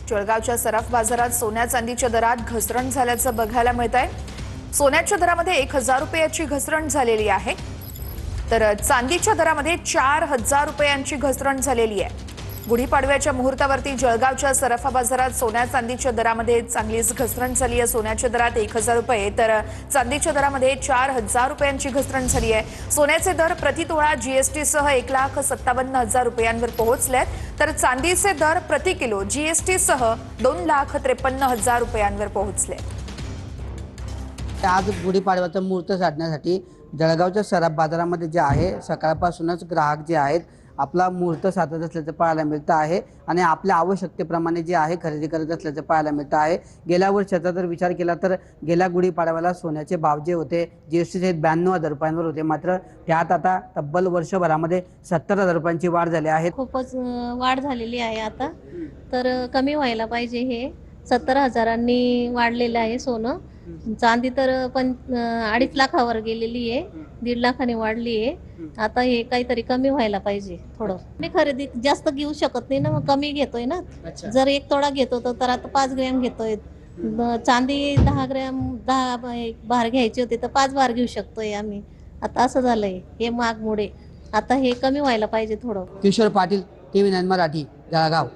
जळगावच्या सराफ बाजारात सोन्या चांदीच्या दरात घसरण झाल्याचं बघायला मिळत आहे। सोन्याच्या दरामध्ये 1000 रुपयाची घसरण झालेली आहे, तर चांदीच्या दरामध्ये 4000 रुपयांची घसरण झालेली आहे। गुढीपाडव्याच्या मुहूर्तावरती जळगावच्या सराफा बाजारात सोन्या चांदीच्या दरामध्ये चांगलीच घसरण झाली आहे। सोन्याच्या दरात 1000 रुपये तर चांदीच्या दरामध्ये 4000 रुपयांची घसरण झाली आहे। सोन्याचे दर प्रति तोळा जीएसटी सह 1,57,000 रुपयांवर पोहोचलेत, तर चांदीचे दर प्रति किलो जीएसटी सह 2,53,000 रुपयांवर पोहोचले। आज गुढीपाडव्याचा मुहूर्त साधण्यासाठी जळगावच्या सराफ बाजारामध्ये जे आहे सकाळपासूनच ग्राहक जे आहेत आपला मुहूर्त साधत असल्याचं पाहायला मिळतं आहे आणि आपल्या आवश्यकतेप्रमाणे जे आहे खरेदी करत असल्याचं पाहायला मिळतं आहे। गेल्या वर्षाचा जर विचार केला तर गेल्या गुढीपाडव्याला सोन्याचे भाव जे होते जीएसटी सहित 92,000 रुपयांवर होते, मात्र त्यात आता तब्बल वर्षभरामध्ये 70,000 रुपयांची वाढ झाली आहे। खूपच वाढ झालेली आहे आता, तर कमी व्हायला पाहिजे। हे 70,000नी वाढलेलं आहे सोनं। चांदी तर 2.5 लाखावर गेलेली आहे, 1.5 लाखाने वाढली आहे। आता हे काहीतरी कमी व्हायला पाहिजे थोडं। मी खरेदी जास्त घेऊ शकत नाही ना, मग कमी घेतोय ना। जर 1 तोळा घेतो तर आता 5 ग्रॅम घेतोय। चांदी 10 ग्रॅम 10 भार घ्यायची होती तर 5 भार घेऊ शकतोय आम्ही। आता असं झालंय हे महागमुळे, आता हे कमी व्हायला पाहिजे थोडं। किशोर पाटील, TV9 मराठी, जळगाव।